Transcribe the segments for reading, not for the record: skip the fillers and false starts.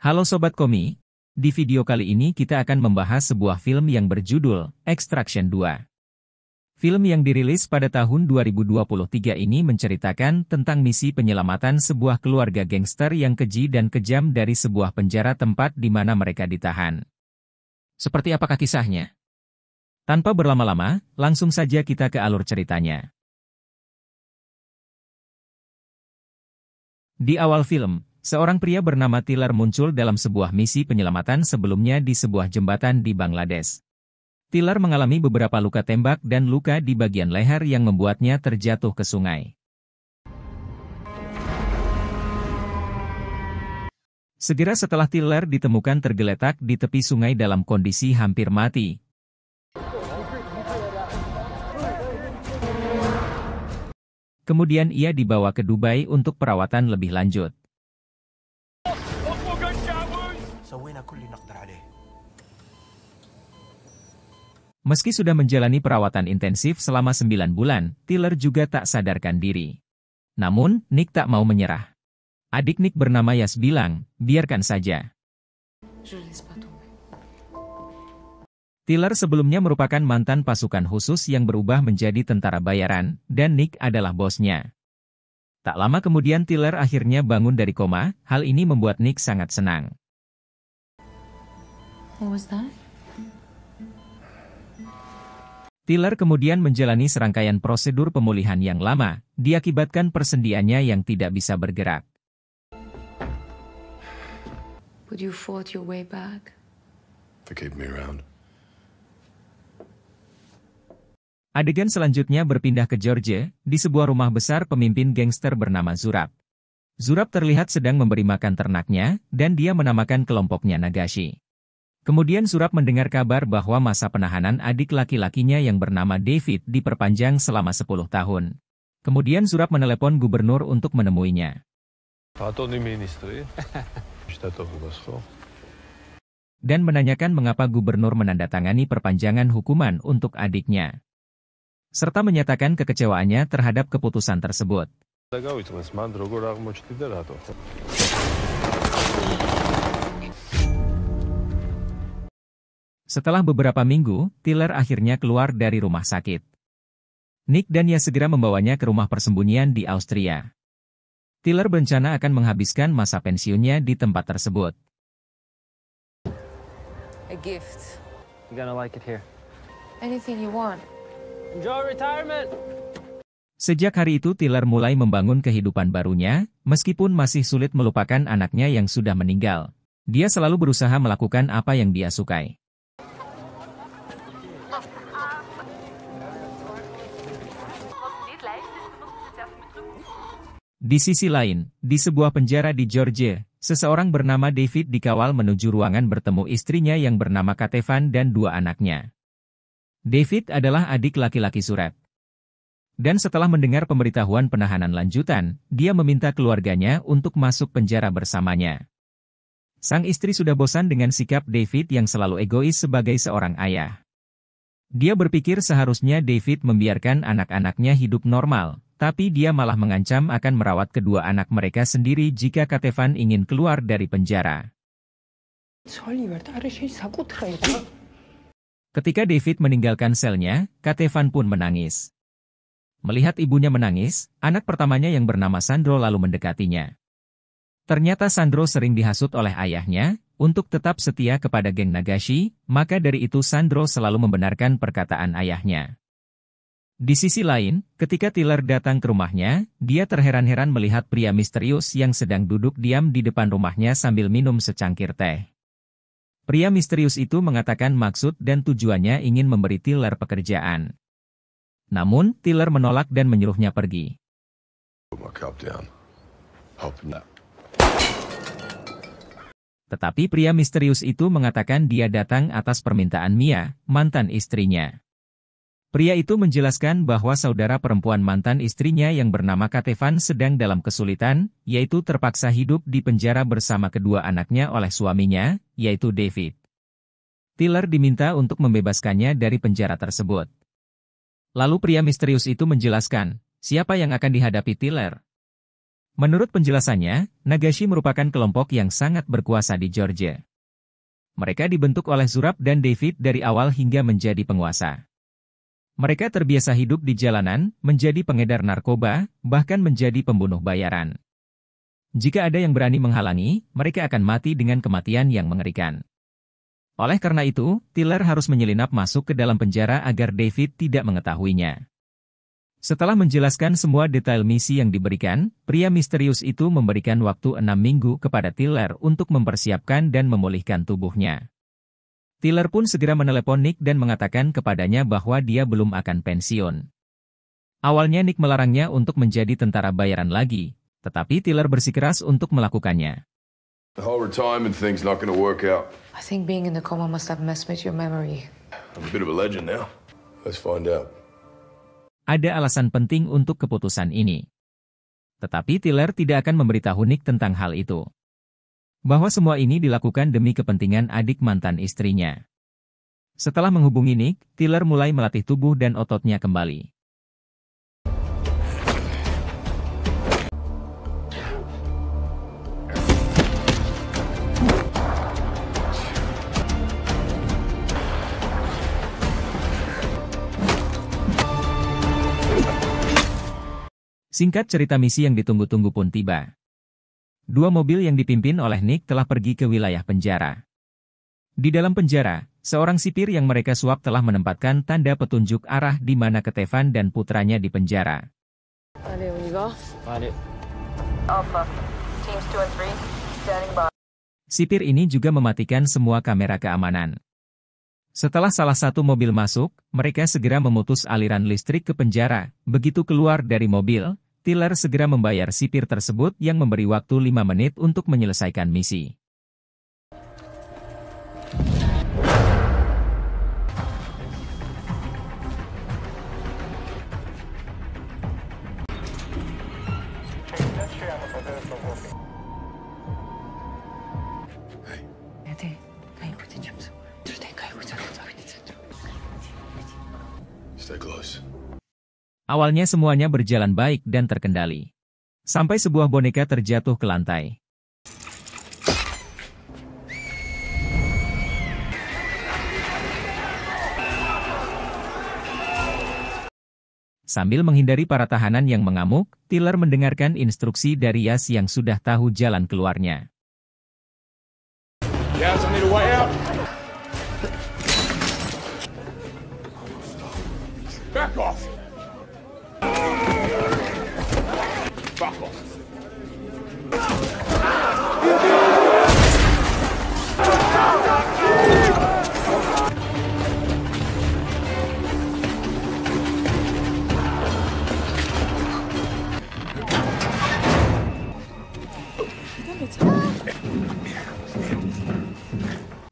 Halo Sobat Komi, di video kali ini kita akan membahas sebuah film yang berjudul Extraction 2. Film yang dirilis pada tahun 2023 ini menceritakan tentang misi penyelamatan sebuah keluarga gangster yang keji dan kejam dari sebuah penjara tempat di mana mereka ditahan. Seperti apakah kisahnya? Tanpa berlama-lama, langsung saja kita ke alur ceritanya. Di awal film, seorang pria bernama Tiller muncul dalam sebuah misi penyelamatan sebelumnya di sebuah jembatan di Bangladesh. Tiller mengalami beberapa luka tembak dan luka di bagian leher yang membuatnya terjatuh ke sungai. Segera setelah Tiller ditemukan tergeletak di tepi sungai dalam kondisi hampir mati. Kemudian ia dibawa ke Dubai untuk perawatan lebih lanjut. Meski sudah menjalani perawatan intensif selama 9 bulan, Tiller juga tak sadarkan diri. Namun, Nick tak mau menyerah. Adik Nick bernama Yas bilang, biarkan saja. Tiller sebelumnya merupakan mantan pasukan khusus yang berubah menjadi tentara bayaran, dan Nick adalah bosnya. Tak lama kemudian Tiller akhirnya bangun dari koma, hal ini membuat Nick sangat senang. What was that? Tiller kemudian menjalani serangkaian prosedur pemulihan yang lama, diakibatkan persendiannya yang tidak bisa bergerak. But you fought your way back. To keep me around. Adegan selanjutnya berpindah ke Georgia, di sebuah rumah besar pemimpin gangster bernama Zurab. Zurab terlihat sedang memberi makan ternaknya, dan dia menamakan kelompoknya Nagashi. Kemudian Zurab mendengar kabar bahwa masa penahanan adik laki-lakinya yang bernama David diperpanjang selama 10 tahun. Kemudian Zurab menelepon gubernur untuk menemuinya. Dan menanyakan mengapa gubernur menandatangani perpanjangan hukuman untuk adiknya. Serta menyatakan kekecewaannya terhadap keputusan tersebut. Setelah beberapa minggu, Tiller akhirnya keluar dari rumah sakit. Nick dan Yas segera membawanya ke rumah persembunyian di Austria. Tiller berencana akan menghabiskan masa pensiunnya di tempat tersebut. A gift. You're gonna like it here. Anything you want. Enjoy retirement! Sejak hari itu Tiller mulai membangun kehidupan barunya, meskipun masih sulit melupakan anaknya yang sudah meninggal. Dia selalu berusaha melakukan apa yang dia sukai. Di sisi lain, di sebuah penjara di Georgia, seseorang bernama David dikawal menuju ruangan bertemu istrinya yang bernama Katevan dan 2 anaknya. David adalah adik laki-laki Zurab. Dan setelah mendengar pemberitahuan penahanan lanjutan, dia meminta keluarganya untuk masuk penjara bersamanya. Sang istri sudah bosan dengan sikap David yang selalu egois sebagai seorang ayah. Dia berpikir seharusnya David membiarkan anak-anaknya hidup normal, tapi dia malah mengancam akan merawat kedua anak mereka sendiri jika Katevan ingin keluar dari penjara. Ketika David meninggalkan selnya, Katevan pun menangis. Melihat ibunya menangis, anak pertamanya yang bernama Sandro lalu mendekatinya. Ternyata Sandro sering dihasut oleh ayahnya untuk tetap setia kepada geng Nagashi, maka dari itu Sandro selalu membenarkan perkataan ayahnya. Di sisi lain, ketika Tiller datang ke rumahnya, dia terheran-heran melihat pria misterius yang sedang duduk diam di depan rumahnya sambil minum secangkir teh. Pria misterius itu mengatakan maksud dan tujuannya ingin memberi Tiller pekerjaan. Namun, Tiller menolak dan menyuruhnya pergi. Tetapi pria misterius itu mengatakan dia datang atas permintaan Mia, mantan istrinya. Pria itu menjelaskan bahwa saudara perempuan mantan istrinya yang bernama Katevan sedang dalam kesulitan, yaitu terpaksa hidup di penjara bersama kedua anaknya oleh suaminya, yaitu David. Tiller diminta untuk membebaskannya dari penjara tersebut. Lalu pria misterius itu menjelaskan, siapa yang akan dihadapi Tiller? Menurut penjelasannya, Nagashi merupakan kelompok yang sangat berkuasa di Georgia. Mereka dibentuk oleh Zurab dan David dari awal hingga menjadi penguasa. Mereka terbiasa hidup di jalanan, menjadi pengedar narkoba, bahkan menjadi pembunuh bayaran. Jika ada yang berani menghalangi, mereka akan mati dengan kematian yang mengerikan. Oleh karena itu, Tiller harus menyelinap masuk ke dalam penjara agar David tidak mengetahuinya. Setelah menjelaskan semua detail misi yang diberikan, pria misterius itu memberikan waktu 6 minggu kepada Tiller untuk mempersiapkan dan memulihkan tubuhnya. Tiller pun segera menelepon Nick dan mengatakan kepadanya bahwa dia belum akan pensiun. Awalnya Nick melarangnya untuk menjadi tentara bayaran lagi, tetapi Tiller bersikeras untuk melakukannya. The whole retirement thing's not going to work out. I think being in the coma must have messed with your memory. I'm a bit of a legend now. Let's find out. Ada alasan penting untuk keputusan ini. Tetapi Tiller tidak akan memberitahu Nick tentang hal itu. Bahwa semua ini dilakukan demi kepentingan adik mantan istrinya. Setelah menghubungi Nick, Tiller mulai melatih tubuh dan ototnya kembali. Singkat cerita, misi yang ditunggu-tunggu pun tiba. 2 mobil yang dipimpin oleh Nick telah pergi ke wilayah penjara. Di dalam penjara, seorang sipir yang mereka suap telah menempatkan tanda petunjuk arah di mana Katevan dan putranya di penjara. Alpha, teams 2 and 3, standing by. Sipir ini juga mematikan semua kamera keamanan. Setelah salah satu mobil masuk, mereka segera memutus aliran listrik ke penjara. Begitu keluar dari mobil, Tiller segera membayar sipir tersebut yang memberi waktu 5 menit untuk menyelesaikan misi. Stay close. Awalnya semuanya berjalan baik dan terkendali. Sampai sebuah boneka terjatuh ke lantai. Sambil menghindari para tahanan yang mengamuk, Tiller mendengarkan instruksi dari Yas yang sudah tahu jalan keluarnya. Yas, I need a way out. Back off. Back off.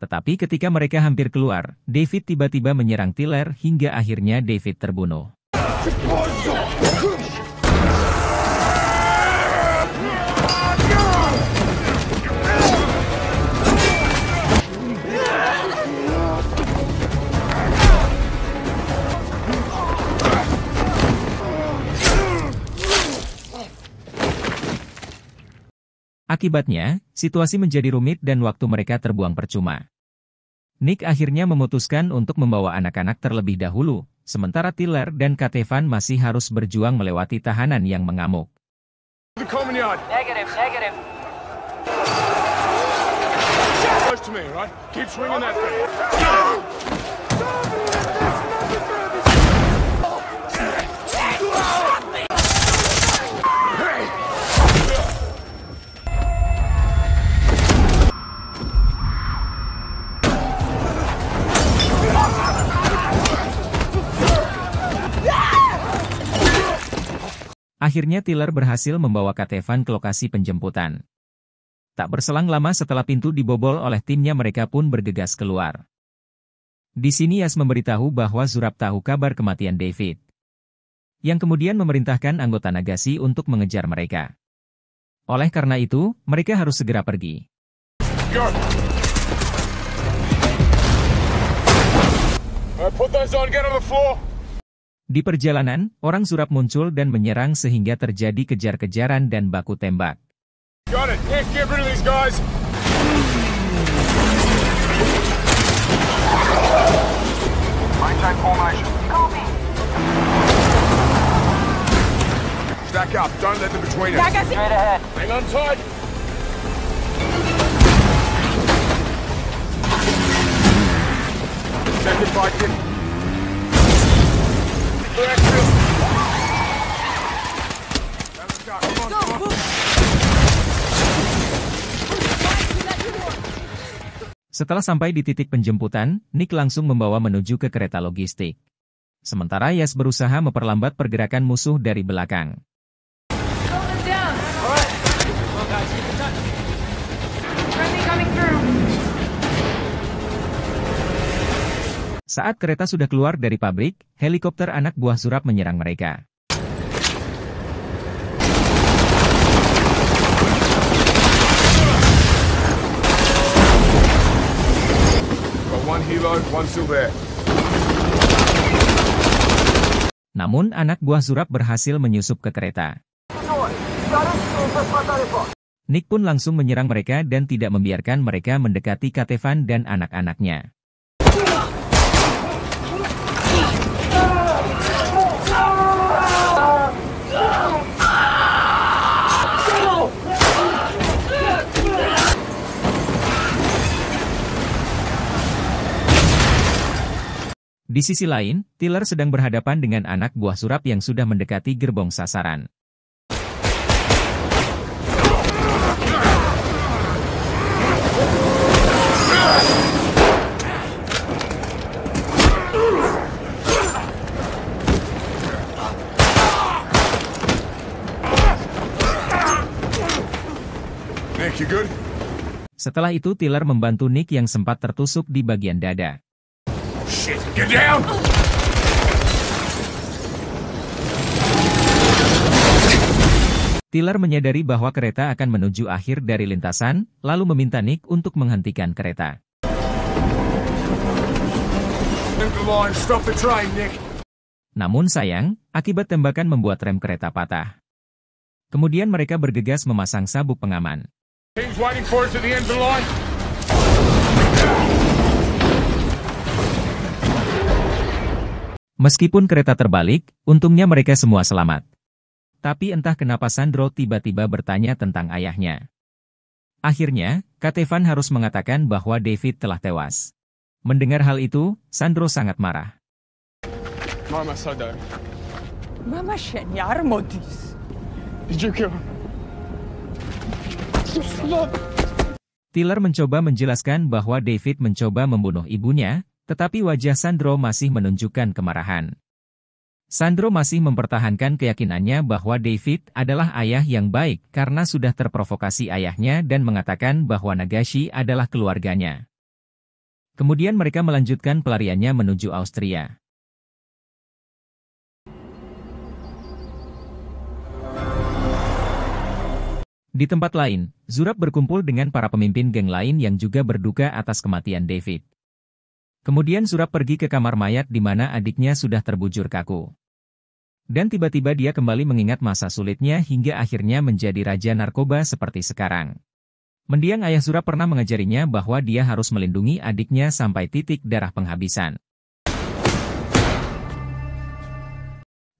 Tetapi ketika mereka hampir keluar, David tiba-tiba menyerang Tiller hingga akhirnya David terbunuh. Akibatnya, situasi menjadi rumit dan waktu mereka terbuang percuma. Nick akhirnya memutuskan untuk membawa anak-anak terlebih dahulu, sementara Tiller dan Katevan masih harus berjuang melewati tahanan yang mengamuk. Negative. Close to me, right? Keep swinging that thing. Akhirnya Tiller berhasil membawa Katevan ke lokasi penjemputan. Tak berselang lama setelah pintu dibobol oleh timnya, mereka pun bergegas keluar. Di sini Yas memberitahu bahwa Zurab tahu kabar kematian David, yang kemudian memerintahkan anggota Nagashi untuk mengejar mereka. Oleh karena itu, mereka harus segera pergi. Put those on, get on the floor. Di perjalanan, orang Zurab muncul dan menyerang sehingga terjadi kejar-kejaran dan baku tembak. Got it. Nick, get rid of these guys. Maintain formation. Copy. Stack up. Don't let them between us. Straight ahead. Hang on tight. Second bike in. Exfil. Now let's go. Come on, come on. Setelah sampai di titik penjemputan, Nick langsung membawa menuju ke kereta logistik. Sementara Yas berusaha memperlambat pergerakan musuh dari belakang. Saat kereta sudah keluar dari pabrik, helikopter anak buah Zurab menyerang mereka. One helo, one still there. Namun anak buah Zurab berhasil menyusup ke kereta. Nick pun langsung menyerang mereka dan tidak membiarkan mereka mendekati Katevan dan anak-anaknya. Di sisi lain, Tiller sedang berhadapan dengan anak buah Zurab yang sudah mendekati gerbong sasaran. Nick, you good? Setelah itu Tiller membantu Nick yang sempat tertusuk di bagian dada. Shit, get down! Tiller menyadari bahwa kereta akan menuju akhir dari lintasan, lalu meminta Nick untuk menghentikan kereta. Stop the train, Nick. Namun sayang, akibat tembakan membuat rem kereta patah. Kemudian mereka bergegas memasang sabuk pengaman. Team's waiting for us at the end of the line. Meskipun kereta terbalik, untungnya mereka semua selamat. Tapi entah kenapa Sandro tiba-tiba bertanya tentang ayahnya. Akhirnya, Katevan harus mengatakan bahwa David telah tewas. Mendengar hal itu, Sandro sangat marah. Mama said that. Mama sen yarmodis. Did you kill him? Tiller mencoba menjelaskan bahwa David mencoba membunuh ibunya, tetapi wajah Sandro masih menunjukkan kemarahan. Sandro masih mempertahankan keyakinannya bahwa David adalah ayah yang baik karena sudah terprovokasi ayahnya dan mengatakan bahwa Nagashi adalah keluarganya. Kemudian mereka melanjutkan pelariannya menuju Austria. Di tempat lain, Zurab berkumpul dengan para pemimpin geng lain yang juga berduka atas kematian David. Kemudian Zurab pergi ke kamar mayat di mana adiknya sudah terbujur kaku. Dan tiba-tiba dia kembali mengingat masa sulitnya hingga akhirnya menjadi raja narkoba seperti sekarang. Mendiang ayah Zurab pernah mengajarinya bahwa dia harus melindungi adiknya sampai titik darah penghabisan.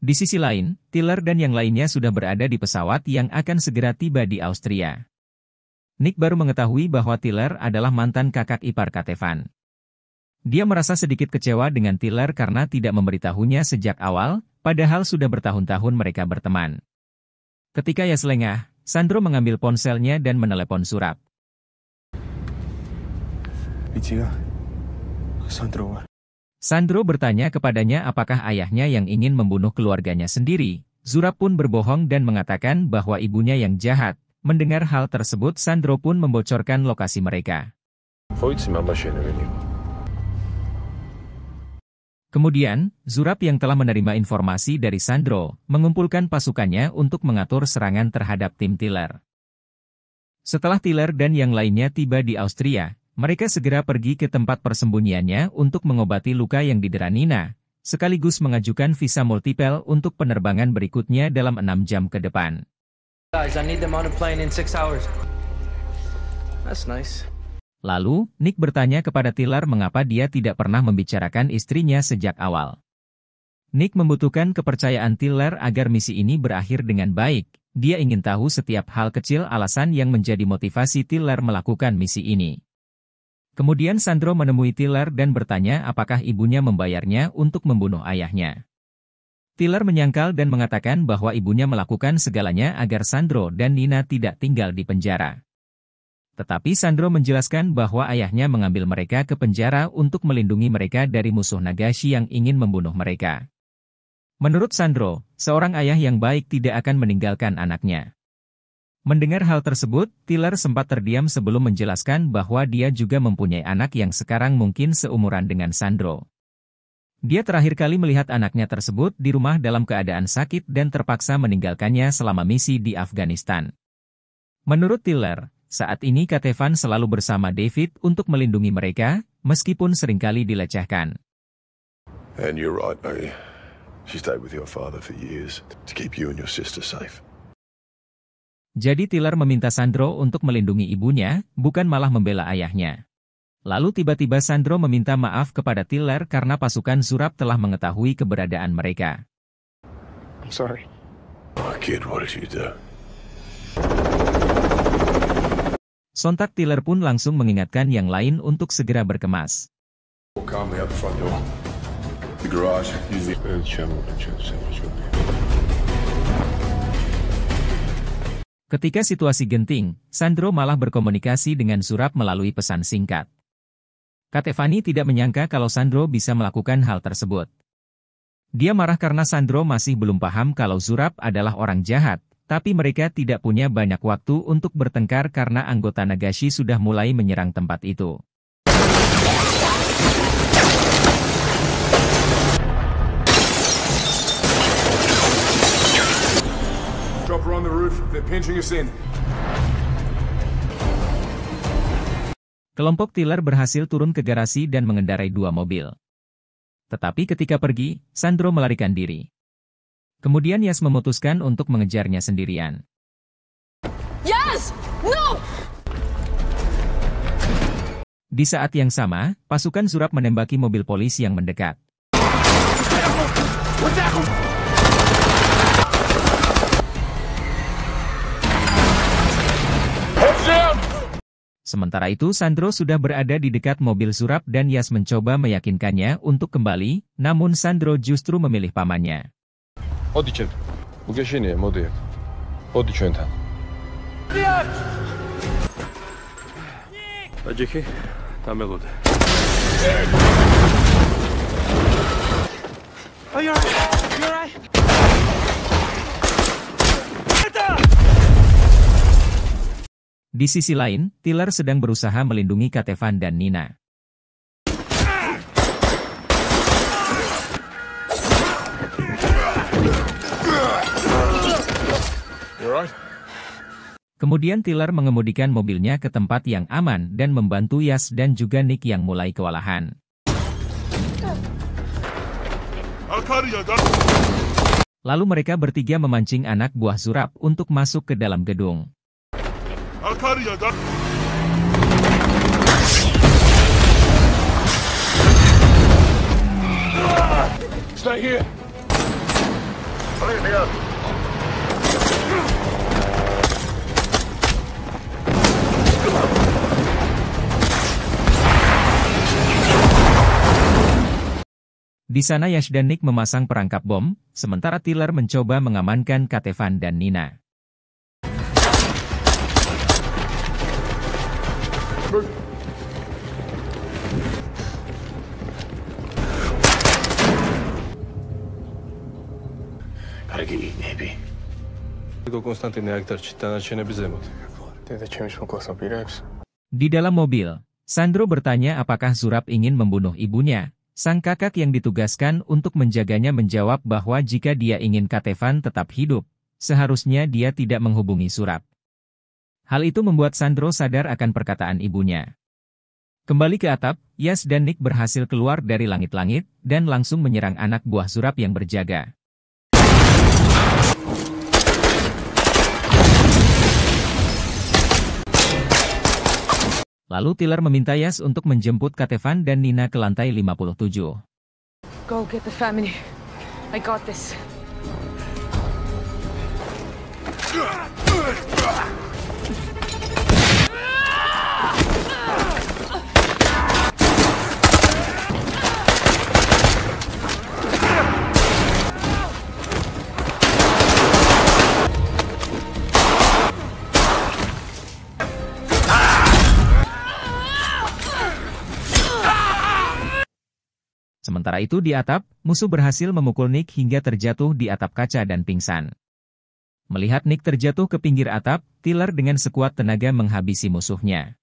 Di sisi lain, Tiller dan yang lainnya sudah berada di pesawat yang akan segera tiba di Austria. Nick baru mengetahui bahwa Tiller adalah mantan kakak ipar Katevan. Dia merasa sedikit kecewa dengan Tiller karena tidak memberitahunya sejak awal, padahal sudah bertahun-tahun mereka berteman. Ketika ia selengah, Sandro mengambil ponselnya dan menelepon Zurab. Sandro bertanya kepadanya apakah ayahnya yang ingin membunuh keluarganya sendiri. Zurab pun berbohong dan mengatakan bahwa ibunya yang jahat. Mendengar hal tersebut, Sandro pun membocorkan lokasi mereka. Kemudian, Zurab yang telah menerima informasi dari Sandro, mengumpulkan pasukannya untuk mengatur serangan terhadap tim Tiller. Setelah Tiller dan yang lainnya tiba di Austria, mereka segera pergi ke tempat persembunyiannya untuk mengobati luka yang didera Nina. sekaligus mengajukan visa multiple untuk penerbangan berikutnya dalam 6 jam ke depan. Guys, I need them on a plane in 6 hours. That's nice. Lalu, Nick bertanya kepada Tiller mengapa dia tidak pernah membicarakan istrinya sejak awal. Nick membutuhkan kepercayaan Tiller agar misi ini berakhir dengan baik. Dia ingin tahu setiap hal kecil alasan yang menjadi motivasi Tiller melakukan misi ini. Kemudian Sandro menemui Tiller dan bertanya apakah ibunya membayarnya untuk membunuh ayahnya. Tiller menyangkal dan mengatakan bahwa ibunya melakukan segalanya agar Sandro dan Nina tidak tinggal di penjara. Tetapi Sandro menjelaskan bahwa ayahnya mengambil mereka ke penjara untuk melindungi mereka dari musuh Nagashi yang ingin membunuh mereka. Menurut Sandro, seorang ayah yang baik tidak akan meninggalkan anaknya. Mendengar hal tersebut, Tiller sempat terdiam sebelum menjelaskan bahwa dia juga mempunyai anak yang sekarang mungkin seumuran dengan Sandro. Dia terakhir kali melihat anaknya tersebut di rumah dalam keadaan sakit dan terpaksa meninggalkannya selama misi di Afghanistan. Menurut Tiller, saat ini Katevan selalu bersama David untuk melindungi mereka, meskipun seringkali dilecehkan. And you're right, mate. She stayed with your father for years to keep you and your sister safe. Jadi Tiller meminta Sandro untuk melindungi ibunya, bukan malah membela ayahnya. Lalu tiba-tiba Sandro meminta maaf kepada Tiller karena pasukan Zurab telah mengetahui keberadaan mereka. I'm sorry. Oh, kid, what did you do? Sontak Tiller pun langsung mengingatkan yang lain untuk segera berkemas. Walk calmly out the front door. The garage, use the channel and check the sandwich with me. Ketika situasi genting, Sandro malah berkomunikasi dengan Zurab melalui pesan singkat. Katevani tidak menyangka kalau Sandro bisa melakukan hal tersebut. Dia marah karena Sandro masih belum paham kalau Zurab adalah orang jahat, tapi mereka tidak punya banyak waktu untuk bertengkar karena anggota Nagashi sudah mulai menyerang tempat itu. Chopper on the roof. They're pinching us in. Kelompok Tiller berhasil turun ke garasi dan mengendarai 2 mobil. Tetapi ketika pergi, Sandro melarikan diri. Kemudian Yas memutuskan untuk mengejarnya sendirian. Yes! No! Di saat yang sama, pasukan Zurab menembaki mobil polisi yang mendekat. Sementara itu Sandro sudah berada di dekat mobil Zurab dan Yas mencoba meyakinkannya untuk kembali, namun Sandro justru memilih pamannya. 어디 무게신이에요, 모두요. 어디 괜찮아. 아직히 담배 로드. Oh, you're right. You're right. Di sisi lain, Tiller sedang berusaha melindungi Katevan dan Nina. Kemudian Tiller mengemudikan mobilnya ke tempat yang aman dan membantu Yas dan juga Nick yang mulai kewalahan. Lalu mereka bertiga memancing anak buah Zurab untuk masuk ke dalam gedung. Stay here. Di sana Yash dan Nick memasang perangkap bom, sementara Tiller mencoba mengamankan Katevan dan Nina. Di dalam mobil, Sandro bertanya apakah Zurab ingin membunuh ibunya. Sang kakak yang ditugaskan untuk menjaganya menjawab bahwa jika dia ingin Katevan tetap hidup, seharusnya dia tidak menghubungi Zurab. Hal itu membuat Sandro sadar akan perkataan ibunya. Kembali ke atap, Yas dan Nick berhasil keluar dari langit-langit dan langsung menyerang anak buah Zurab yang berjaga. Lalu Tiller meminta Yas untuk menjemput Katevan dan Nina ke lantai 57. Go get the family. I got this. Sementara itu di atap, musuh berhasil memukul Nick hingga terjatuh di atap kaca dan pingsan. Melihat Nick terjatuh ke pinggir atap, Tiller dengan sekuat tenaga menghabisi musuhnya.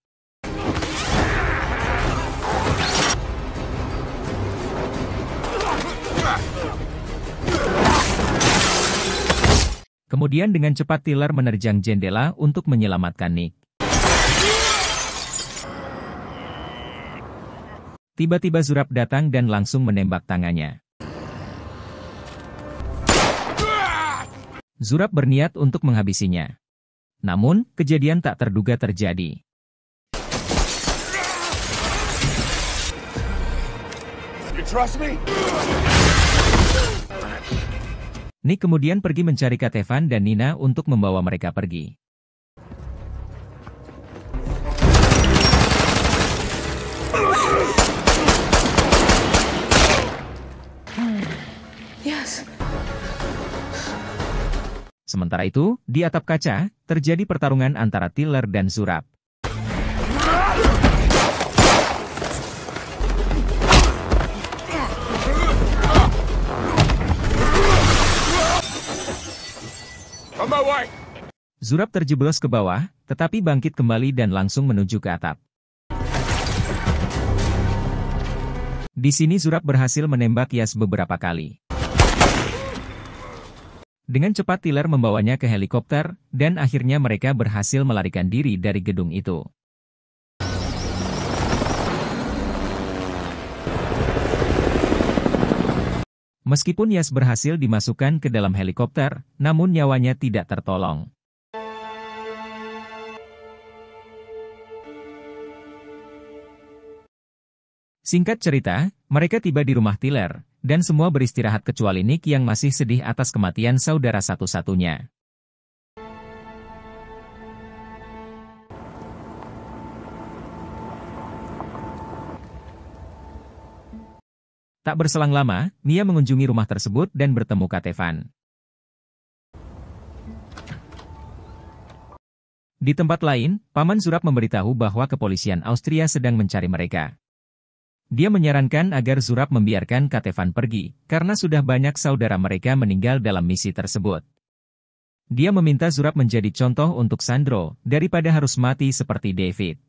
Kemudian dengan cepat Tiller menerjang jendela untuk menyelamatkan Nick. Tiba-tiba Zurab datang dan langsung menembak tangannya. Zurab berniat untuk menghabisinya. Namun, kejadian tak terduga terjadi. You trust me? Nick kemudian pergi mencari Katevan dan Nina untuk membawa mereka pergi. Yes. Sementara itu, di atap kaca, terjadi pertarungan antara Tiller dan Zurab. Zurab terjeblos ke bawah, tetapi bangkit kembali dan langsung menuju ke atap. Di sini Zurab berhasil menembak Yas beberapa kali. Dengan cepat Tiller membawanya ke helikopter, dan akhirnya mereka berhasil melarikan diri dari gedung itu. Meskipun Yas berhasil dimasukkan ke dalam helikopter, namun nyawanya tidak tertolong. Singkat cerita, mereka tiba di rumah Tiller, dan semua beristirahat kecuali Nick yang masih sedih atas kematian saudara satu-satunya. Tak berselang lama, Mia mengunjungi rumah tersebut dan bertemu Katevan. Di tempat lain, Paman Zurab memberitahu bahwa kepolisian Austria sedang mencari mereka. Dia menyarankan agar Zurab membiarkan Katevan pergi, karena sudah banyak saudara mereka meninggal dalam misi tersebut. Dia meminta Zurab menjadi contoh untuk Sandro, daripada harus mati seperti David.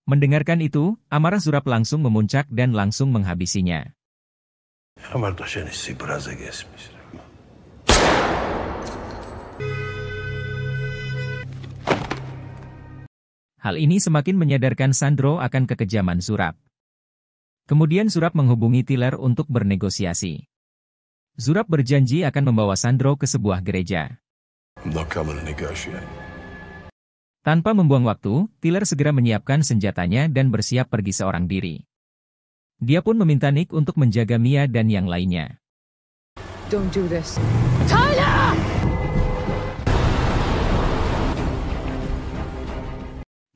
Mendengarkan itu, amarah Zurab langsung memuncak dan langsung menghabisinya. Hal ini semakin menyadarkan Sandro akan kekejaman Zurab. Kemudian Zurab menghubungi Tiller untuk bernegosiasi. Zurab berjanji akan membawa Sandro ke sebuah gereja. Tanpa membuang waktu, Tiller segera menyiapkan senjatanya dan bersiap pergi seorang diri. Dia pun meminta Nick untuk menjaga Mia dan yang lainnya. Don't do this. Tyler!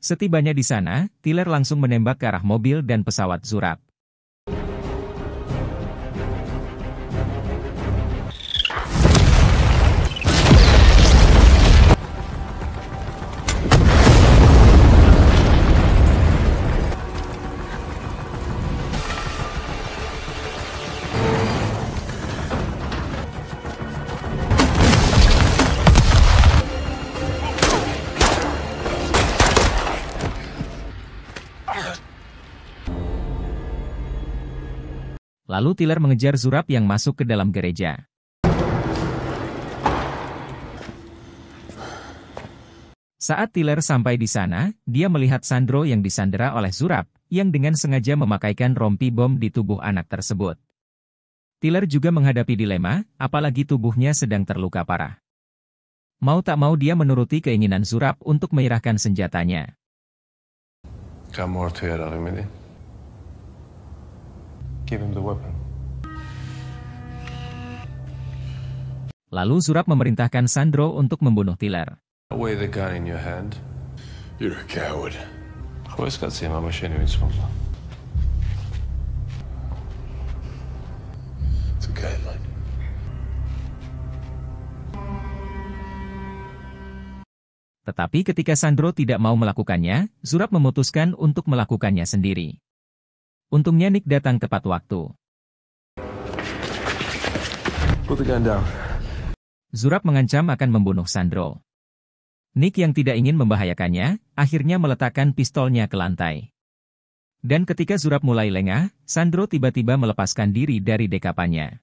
Setibanya di sana, Tiller langsung menembak ke arah mobil dan pesawat Zurab. Lalu Tiller mengejar Zurab yang masuk ke dalam gereja. Saat Tiller sampai di sana, dia melihat Sandro yang disandera oleh Zurab, yang dengan sengaja memakaikan rompi bom di tubuh anak tersebut. Tiller juga menghadapi dilema, apalagi tubuhnya sedang terluka parah. Mau tak mau dia menuruti keinginan Zurab untuk menyerahkan senjatanya. Kamu harus hadapi ini. Give him the weapon. Lalu Zurab memerintahkan Sandro untuk membunuh Tiller. Weigh the gun in your hand. You're a coward. Хвост кацема машину инсмогла. It's a guideline. Tetapi ketika Sandro tidak mau melakukannya, Zurab memutuskan untuk melakukannya sendiri. Untungnya Nick datang tepat waktu. Put the gun down. Zurab mengancam akan membunuh Sandro. Nick yang tidak ingin membahayakannya, akhirnya meletakkan pistolnya ke lantai. Dan ketika Zurab mulai lengah, Sandro tiba-tiba melepaskan diri dari dekapannya.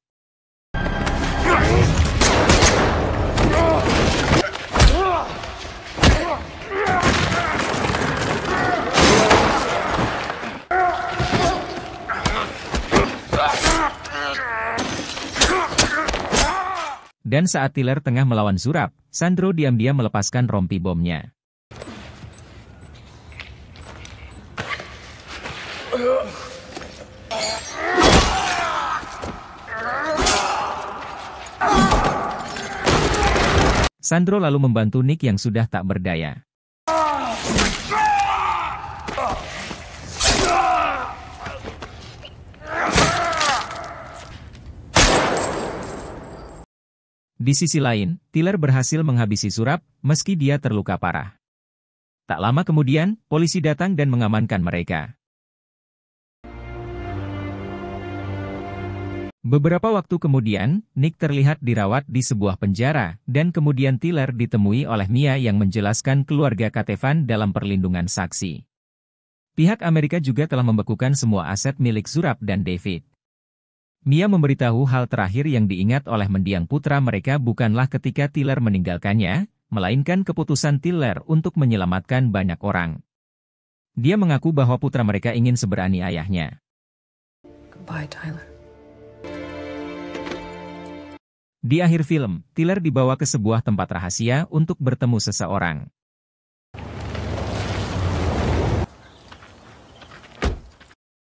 Dan saat Tiller tengah melawan Zurab, Sandro diam-diam melepaskan rompi bomnya. Sandro lalu membantu Nick yang sudah tak berdaya. Di sisi lain, Tiller berhasil menghabisi Zurab, meski dia terluka parah. Tak lama kemudian, polisi datang dan mengamankan mereka. Beberapa waktu kemudian, Nick terlihat dirawat di sebuah penjara, dan kemudian Tiller ditemui oleh Mia yang menjelaskan keluarga Katevan dalam perlindungan saksi. Pihak Amerika juga telah membekukan semua aset milik Zurab dan David. Mia memberitahu hal terakhir yang diingat oleh mendiang putra mereka bukanlah ketika Tiller meninggalkannya, melainkan keputusan Tiller untuk menyelamatkan banyak orang. Dia mengaku bahwa putra mereka ingin seberani ayahnya. Goodbye, Tyler. Di akhir film, Tiller dibawa ke sebuah tempat rahasia untuk bertemu seseorang.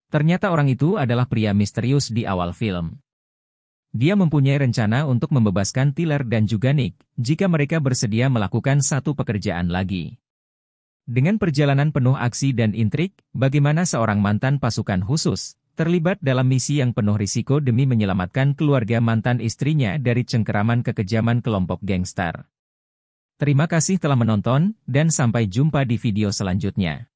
Ternyata orang itu adalah pria misterius di awal film. Dia mempunyai rencana untuk membebaskan Tiller dan juga Nick, jika mereka bersedia melakukan satu pekerjaan lagi. Dengan perjalanan penuh aksi dan intrik, bagaimana seorang mantan pasukan khusus terlibat dalam misi yang penuh risiko demi menyelamatkan keluarga mantan istrinya dari cengkeraman kekejaman kelompok gangster. Terima kasih telah menonton, dan sampai jumpa di video selanjutnya.